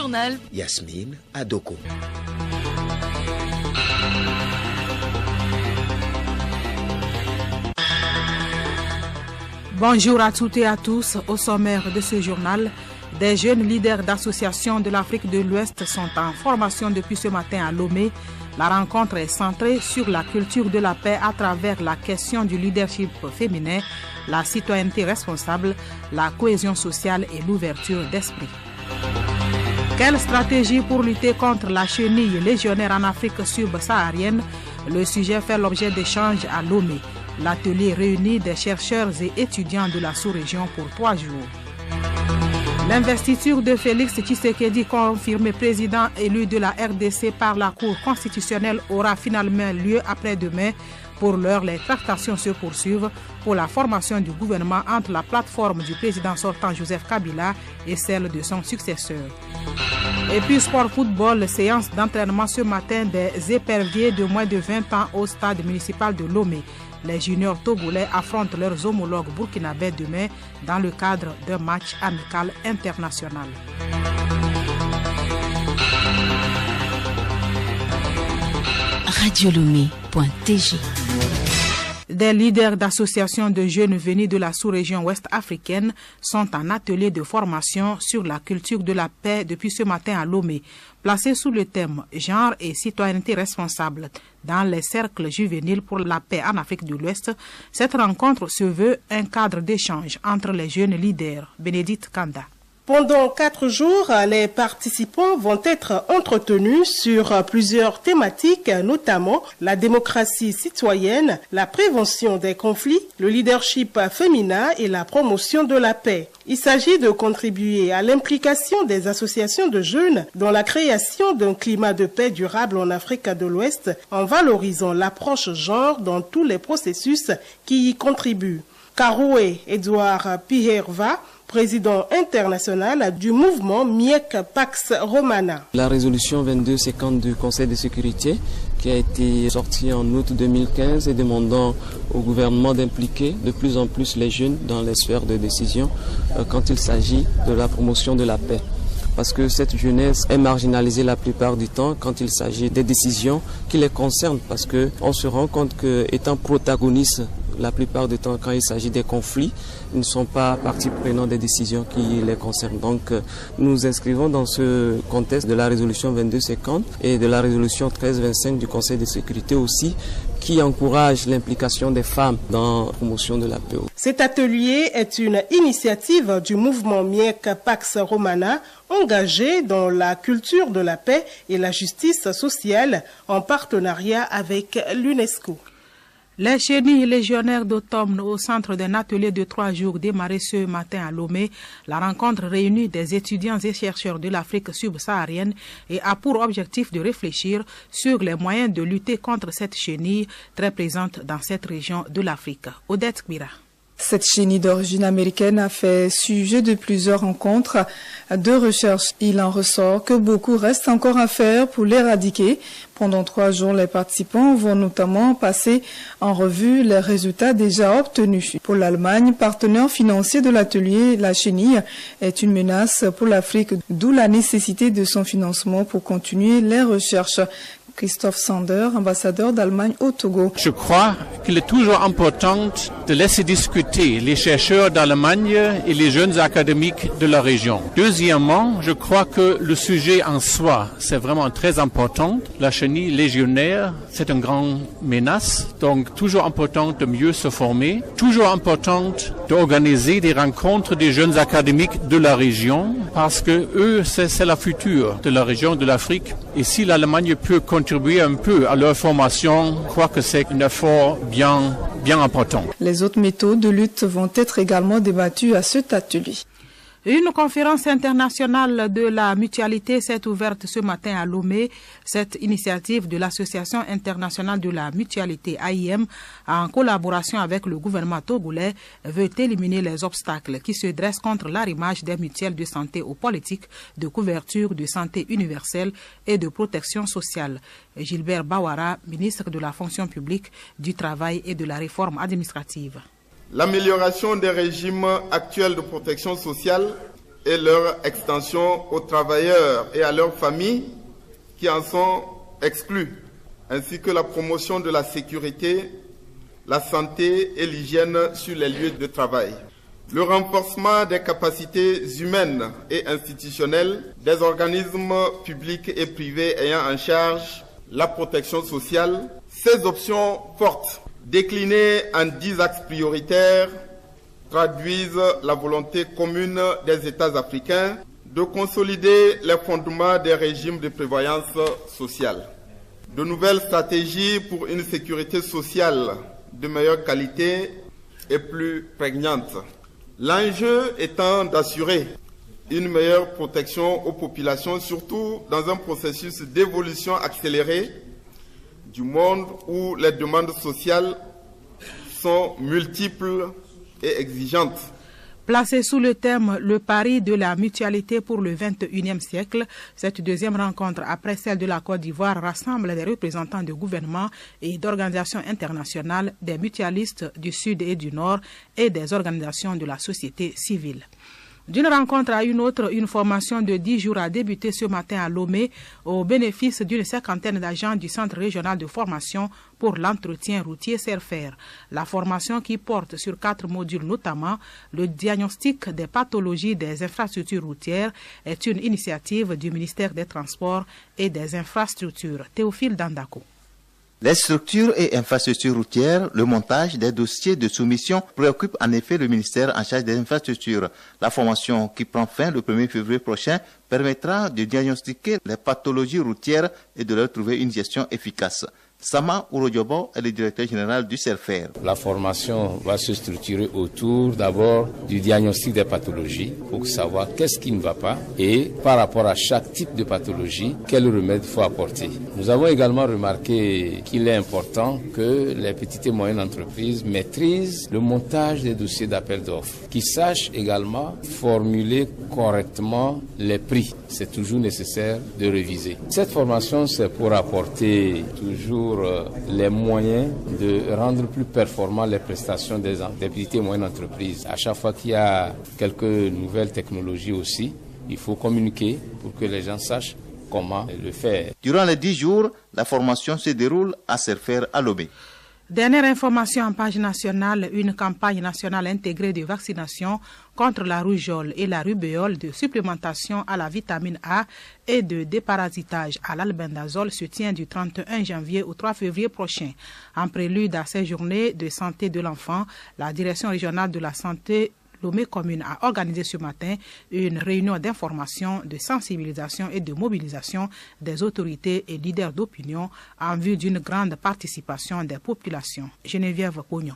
journal. Yasmine Adoko. Bonjour à toutes et à tous. Au sommaire de ce journal, des jeunes leaders d'associations de l'Afrique de l'Ouest sont en formation depuis ce matin à Lomé. La rencontre est centrée sur la culture de la paix à travers la question du leadership féminin, la citoyenneté responsable, la cohésion sociale et l'ouverture d'esprit. Quelle stratégie pour lutter contre la chenille légionnaire en Afrique subsaharienne? Le sujet fait l'objet d'échanges à Lomé. L'atelier réunit des chercheurs et étudiants de la sous-région pour 3 jours. L'investiture de Félix Tshisekedi, confirmé président élu de la RDC par la Cour constitutionnelle, aura finalement lieu après-demain. Pour l'heure, les tractations se poursuivent pour la formation du gouvernement entre la plateforme du président sortant Joseph Kabila et celle de son successeur. Et puis sport football, séance d'entraînement ce matin des éperviers de moins de 20 ans au stade municipal de Lomé. Les juniors togolais affrontent leurs homologues burkinabés demain dans le cadre d'un match amical international. Radiolomé.tg. Des leaders d'associations de jeunes venus de la sous-région ouest africaine sont en atelier de formation sur la culture de la paix depuis ce matin à Lomé, placé sous le thème « Genre et citoyenneté responsable » dans les cercles juvéniles pour la paix en Afrique de l'Ouest. Cette rencontre se veut un cadre d'échange entre les jeunes leaders. Bénédicte Kanda. Pendant 4 jours, les participants vont être entretenus sur plusieurs thématiques, notamment la démocratie citoyenne, la prévention des conflits, le leadership féminin et la promotion de la paix. Il s'agit de contribuer à l'implication des associations de jeunes dans la création d'un climat de paix durable en Afrique de l'Ouest en valorisant l'approche genre dans tous les processus qui y contribuent. Karoué Edouard Piherva, président international du mouvement Miek Pax Romana. La résolution 2250 du Conseil de sécurité qui a été sortie en août 2015 et demandant au gouvernement d'impliquer de plus en plus les jeunes dans les sphères de décision quand il s'agit de la promotion de la paix. Parce que cette jeunesse est marginalisée la plupart du temps quand il s'agit des décisions qui les concernent. Parce qu'on se rend compte qu'étant protagonistes la plupart du temps, quand il s'agit des conflits, ils ne sont pas partie prenante des décisions qui les concernent. Donc, nous inscrivons dans ce contexte de la résolution 2250 et de la résolution 1325 du Conseil de sécurité aussi, qui encourage l'implication des femmes dans la promotion de la paix. Cet atelier est une initiative du mouvement Miek Pax Romana, engagé dans la culture de la paix et la justice sociale en partenariat avec l'UNESCO. Les chenilles légionnaires d'automne au centre d'un atelier de 3 jours démarré ce matin à Lomé. La rencontre réunit des étudiants et chercheurs de l'Afrique subsaharienne et a pour objectif de réfléchir sur les moyens de lutter contre cette chenille très présente dans cette région de l'Afrique. Odette Kbira. Cette chenille d'origine américaine a fait sujet de plusieurs rencontres de recherche. Il en ressort que beaucoup reste encore à faire pour l'éradiquer. Pendant 3 jours, les participants vont notamment passer en revue les résultats déjà obtenus. Pour l'Allemagne, partenaire financier de l'atelier, la chenille est une menace pour l'Afrique, d'où la nécessité de son financement pour continuer les recherches. Christophe Sander, ambassadeur d'Allemagne au Togo. Je crois qu'il est toujours important de laisser discuter les chercheurs d'Allemagne et les jeunes académiques de la région. Deuxièmement, je crois que le sujet en soi, c'est vraiment très important. La chenille légionnaire, c'est une grande menace, donc toujours important de mieux se former, toujours important d'organiser des rencontres des jeunes académiques de la région, parce que eux, c'est la future de la région de l'Afrique. Et si l'Allemagne peut contribuer un peu à leur formation, je crois que c'est un effort bien important. Les autres méthodes de lutte vont être également débattues à cet atelier. Une conférence internationale de la mutualité s'est ouverte ce matin à Lomé. Cette initiative de l'Association internationale de la mutualité AIM, en collaboration avec le gouvernement togolais, veut éliminer les obstacles qui se dressent contre l'arrimage des mutuelles de santé aux politiques de couverture de santé universelle et de protection sociale. Gilbert Bawara, ministre de la fonction publique, du travail et de la réforme administrative. L'amélioration des régimes actuels de protection sociale et leur extension aux travailleurs et à leurs familles qui en sont exclus, ainsi que la promotion de la sécurité, la santé et l'hygiène sur les lieux de travail. Le renforcement des capacités humaines et institutionnelles des organismes publics et privés ayant en charge la protection sociale. Ces options fortes, déclinées en 10 axes prioritaires, traduisent la volonté commune des États africains de consolider les fondements des régimes de prévoyance sociale. De nouvelles stratégies pour une sécurité sociale de meilleure qualité et plus prégnante. L'enjeu étant d'assurer une meilleure protection aux populations, surtout dans un processus d'évolution accélérée du monde où les demandes sociales sont multiples et exigeantes. Placée sous le thème « Le pari de la mutualité pour le 21e siècle », cette deuxième rencontre, après celle de la Côte d'Ivoire, rassemble des représentants de gouvernements et d'organisations internationales, des mutualistes du Sud et du Nord et des organisations de la société civile. D'une rencontre à une autre, une formation de 10 jours a débuté ce matin à Lomé au bénéfice d'une 50aine d'agents du Centre régional de formation pour l'entretien routier CERFER. La formation qui porte sur 4 modules, notamment le diagnostic des pathologies des infrastructures routières, est une initiative du ministère des Transports et des Infrastructures. Théophile Dandako. Les structures et infrastructures routières, le montage des dossiers de soumission préoccupe en effet le ministère en charge des infrastructures. La formation qui prend fin le 1er février prochain permettra de diagnostiquer les pathologies routières et de leur trouver une gestion efficace. Sama Urodjobo est le directeur général du CERFER. La formation va se structurer autour d'abord du diagnostic des pathologies pour savoir qu'est-ce qui ne va pas et par rapport à chaque type de pathologie, quel remède il faut apporter. Nous avons également remarqué qu'il est important que les petites et moyennes entreprises maîtrisent le montage des dossiers d'appel d'offres, qu'ils sachent également formuler correctement les prix. C'est toujours nécessaire de réviser. Cette formation, c'est pour apporter toujours les moyens de rendre plus performants les prestations des petites et moyennes entreprises. À chaque fois qu'il y a quelques nouvelles technologies aussi, il faut communiquer pour que les gens sachent comment le faire. Durant les 10 jours, la formation se déroule à CERFER à Lomé. Dernière information en page nationale, une campagne nationale intégrée de vaccination contre la rougeole et la rubéole, de supplémentation à la vitamine A et de déparasitage à l'albendazole se tient du 31 janvier au 3 février prochain. En prélude à ces journées de santé de l'enfant, la Direction régionale de la santé Lomé Commune a organisé ce matin une réunion d'information, de sensibilisation et de mobilisation des autorités et leaders d'opinion en vue d'une grande participation des populations. Geneviève Pognon.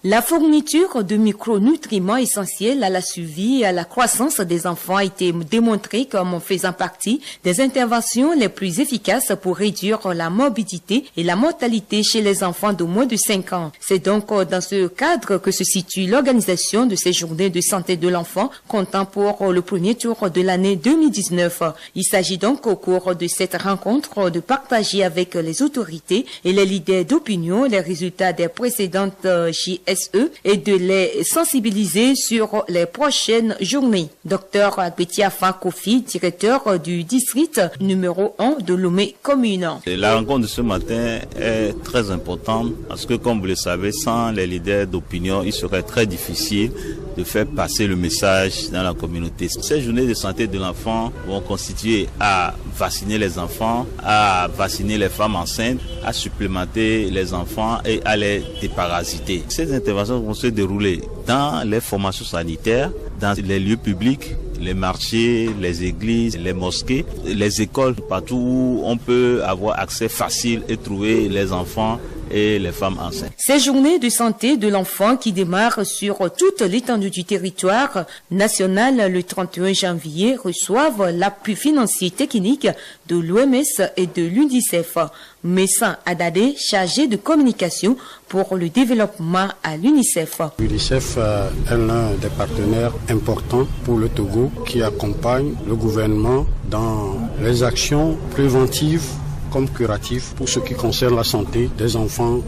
La fourniture de micronutriments essentiels à la survie et à la croissance des enfants a été démontrée comme faisant partie des interventions les plus efficaces pour réduire la morbidité et la mortalité chez les enfants de moins de 5 ans. C'est donc dans ce cadre que se situe l'organisation de ces journées de santé de l'enfant comptant pour le premier tour de l'année 2019. Il s'agit donc au cours de cette rencontre de partager avec les autorités et les leaders d'opinion les résultats des précédentes JSE et de les sensibiliser sur les prochaines journées. Dr Agbetia Kofi, directeur du district numéro 1 de Lomé Commune. La rencontre de ce matin est très importante parce que, comme vous le savez, sans les leaders d'opinion, il serait très difficile de faire passer le message dans la communauté. Ces journées de santé de l'enfant vont constituer à vacciner les enfants, à vacciner les femmes enceintes, à supplémenter les enfants et à les déparasiter. Ces interventions vont se dérouler dans les formations sanitaires, dans les lieux publics, les marchés, les églises, les mosquées, les écoles, partout où on peut avoir accès facile et trouver les enfants et les femmes enceintes. Ces journées de santé de l'enfant qui démarrent sur toute l'étendue du territoire national le 31 janvier reçoivent l'appui financier technique de l'OMS et de l'UNICEF. Messan Adade, chargé de communication pour le développement à l'UNICEF. L'UNICEF est l'un des partenaires importants pour le Togo qui accompagne le gouvernement dans les actions préventives comme curatives pour ce qui concerne la santé des enfants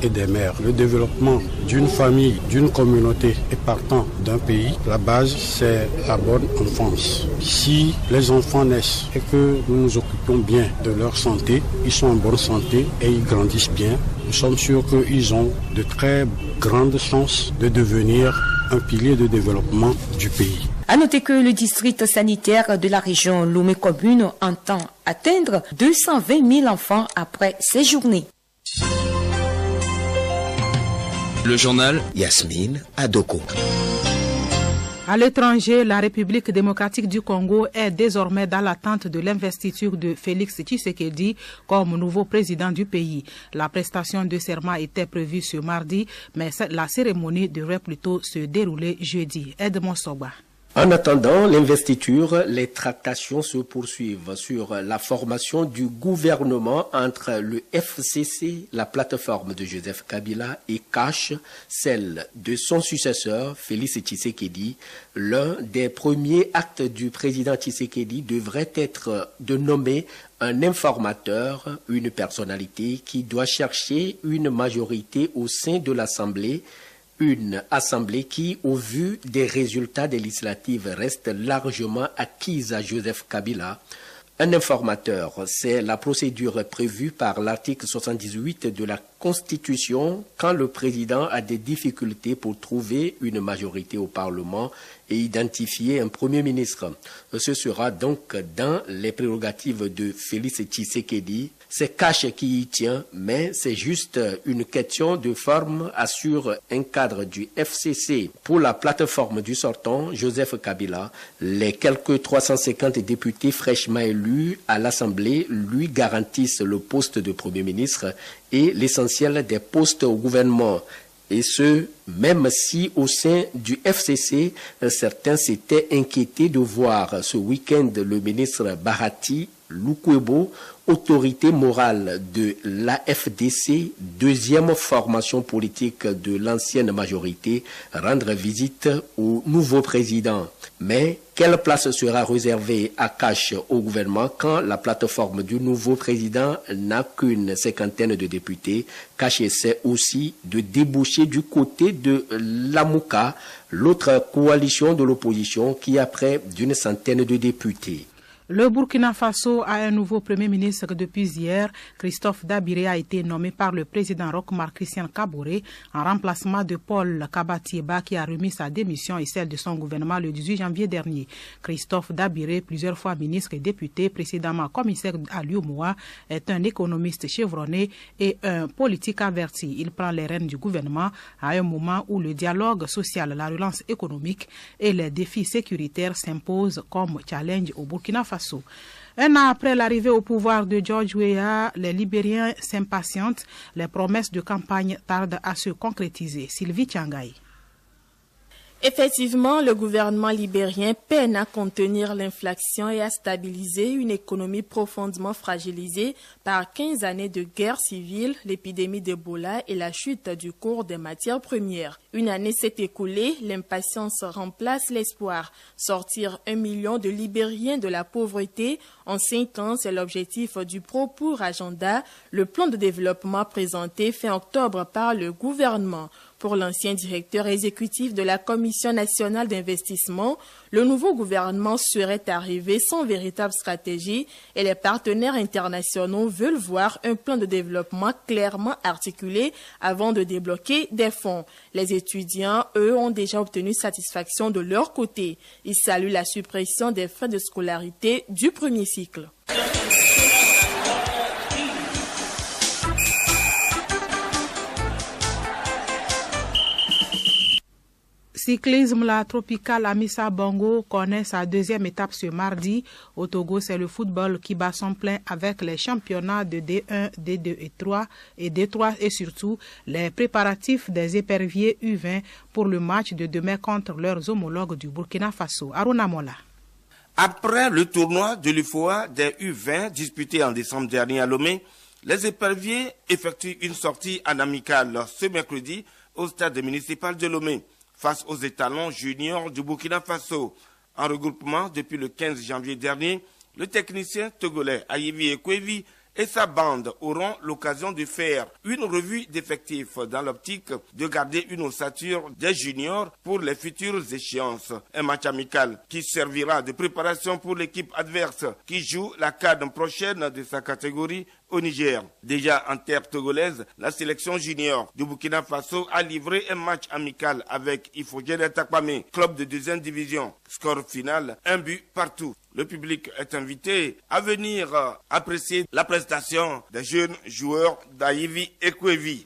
et des mères. Le développement d'une famille, d'une communauté et partant d'un pays, la base c'est la bonne enfance. Si les enfants naissent et que nous nous occupons bien de leur santé, ils sont en bonne santé et ils grandissent bien, nous sommes sûrs qu'ils ont de très grandes chances de devenir un pilier de développement du pays. À noter que le district sanitaire de la région Lomé Commune entend atteindre 220 000 enfants après ces journées. Le journal Yasmine Adoko. À l'étranger, la République démocratique du Congo est désormais dans l'attente de l'investiture de Félix Tshisekedi comme nouveau président du pays. La prestation de serment était prévue ce mardi, mais la cérémonie devrait plutôt se dérouler jeudi. Edmond Soba. En attendant l'investiture, les tractations se poursuivent sur la formation du gouvernement entre le FCC, la plateforme de Joseph Kabila, et CASH, celle de son successeur, Félix Tshisekedi. L'un des premiers actes du président Tshisekedi devrait être de nommer un informateur, une personnalité qui doit chercher une majorité au sein de l'Assemblée. Une assemblée qui, au vu des résultats des législatives, reste largement acquise à Joseph Kabila. Un informateur, c'est la procédure prévue par l'article 78 de la Constitution quand le président a des difficultés pour trouver une majorité au Parlement et identifier un Premier ministre. Ce sera donc dans les prérogatives de Félix Tshisekedi. C'est CASH qui y tient, mais c'est juste une question de forme, assure un cadre du FCC. Pour la plateforme du sortant, Joseph Kabila, les quelques 350 députés fraîchement élus à l'Assemblée lui garantissent le poste de Premier ministre et l'essentiel des postes au gouvernement. Et ce, même si au sein du FCC, certains s'étaient inquiétés de voir ce week-end le ministre Bahati Lukwebo, autorité morale de l'AFDC, deuxième formation politique de l'ancienne majorité, rendre visite au nouveau président. Mais quelle place sera réservée à CASH au gouvernement quand la plateforme du nouveau président n'a qu'une cinquantaine de députés? CASH essaie aussi de déboucher du côté de l'AMUCA, l'autre coalition de l'opposition qui a près d'une centaine de députés. Le Burkina Faso a un nouveau Premier ministre depuis hier. Christophe Dabiré a été nommé par le président Roch-Marc Christian Kaboré en remplacement de Paul Kabatieba qui a remis sa démission et celle de son gouvernement le 18 janvier dernier. Christophe Dabiré, plusieurs fois ministre et député, précédemment commissaire à l'UMOA, est un économiste chevronné et un politique averti. Il prend les rênes du gouvernement à un moment où le dialogue social, la relance économique et les défis sécuritaires s'imposent comme challenge au Burkina Faso. Un an après l'arrivée au pouvoir de George Weah, les Libériens s'impatientent. Les promesses de campagne tardent à se concrétiser. Sylvie Tiangaï. Effectivement, le gouvernement libérien peine à contenir l'inflation et à stabiliser une économie profondément fragilisée par 15 années de guerre civile, l'épidémie d'Ebola et la chute du cours des matières premières. Une année s'est écoulée, l'impatience remplace l'espoir. Sortir 1 million de Libériens de la pauvreté en 5 ans, c'est l'objectif du Pro-Pour Agenda, le plan de développement présenté fin octobre par le gouvernement. Pour l'ancien directeur exécutif de la Commission nationale d'investissement, le nouveau gouvernement serait arrivé sans véritable stratégie et les partenaires internationaux veulent voir un plan de développement clairement articulé avant de débloquer des fonds. Les étudiants, eux, ont déjà obtenu satisfaction de leur côté. Ils saluent la suppression des frais de scolarité du premier cycle. Cyclisme, la Tropicale Amissa Bongo connaît sa deuxième étape ce mardi. Au Togo, c'est le football qui bat son plein avec les championnats de D1, D2 et D3 et surtout les préparatifs des éperviers U20 pour le match de demain contre leurs homologues du Burkina Faso. Aruna Mola. Après le tournoi de l'UFOA des U20 disputé en décembre dernier à Lomé, les éperviers effectuent une sortie en amicale ce mercredi au stade municipal de Lomé, face aux étalons juniors du Burkina Faso. En regroupement depuis le 15 janvier dernier, le technicien togolais Ayevi Ekwevi et sa bande auront l'occasion de faire une revue d'effectifs dans l'optique de garder une ossature des juniors pour les futures échéances. Un match amical qui servira de préparation pour l'équipe adverse qui joue la CAN prochaine de sa catégorie au Niger. Déjà en terre togolaise, la sélection junior du Burkina Faso a livré un match amical avec Ifogene Takpame, club de 2e division. Score final, 1 but partout. Le public est invité à venir apprécier la prestation des jeunes joueurs d'Aïvi et Kouevi.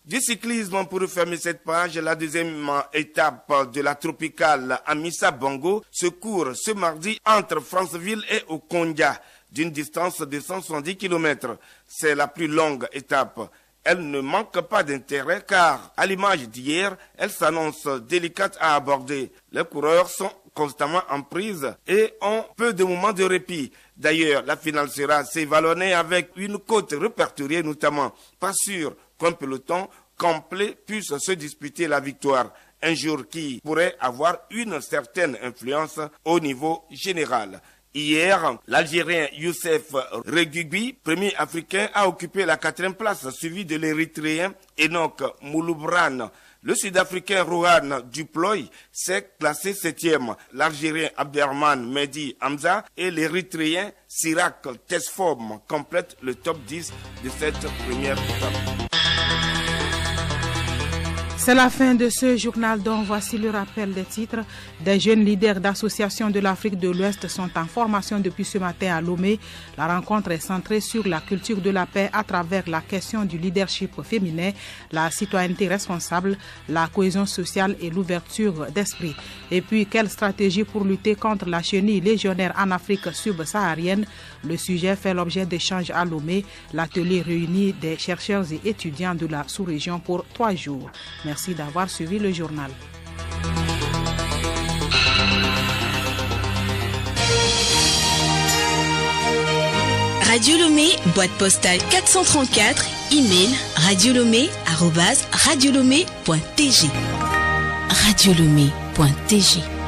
Du cyclisme, pour fermer cette page, la deuxième étape de la tropicale Amissa Bongo se court ce mardi entre Franceville et Okondia, d'une distance de 170 km. C'est la plus longue étape. Elle ne manque pas d'intérêt car, à l'image d'hier, elle s'annonce délicate à aborder. Les coureurs sont constamment en prise et ont peu de moments de répit. D'ailleurs, la finale sera assez vallonnée avec une côte répertoriée notamment. Pas sûr qu'un peloton complet puisse se disputer la victoire. Un jour qui pourrait avoir une certaine influence au niveau général. Hier, l'Algérien Youssef Reguigui, premier africain, a occupé la 4e place, suivi de l'Érythréen Enoch Mouloubran. Le Sud-Africain Rohan Duploy s'est classé 7e. L'Algérien Abderrahmane Mehdi Hamza et l'Érythréen Sirak Tesfom complètent le top 10 de cette première étape. C'est la fin de ce journal dont voici le rappel des titres. Des jeunes leaders d'associations de l'Afrique de l'Ouest sont en formation depuis ce matin à Lomé. La rencontre est centrée sur la culture de la paix à travers la question du leadership féminin, la citoyenneté responsable, la cohésion sociale et l'ouverture d'esprit. Et puis, quelle stratégie pour lutter contre la chenille légionnaire en Afrique subsaharienne? Le sujet fait l'objet d'échanges à Lomé. L'atelier réunit des chercheurs et étudiants de la sous-région pour 3 jours. Merci d'avoir suivi le journal. Radio Lomé, boîte postale 434, email radiolomé@radiolomé.tg. radiolomé.tg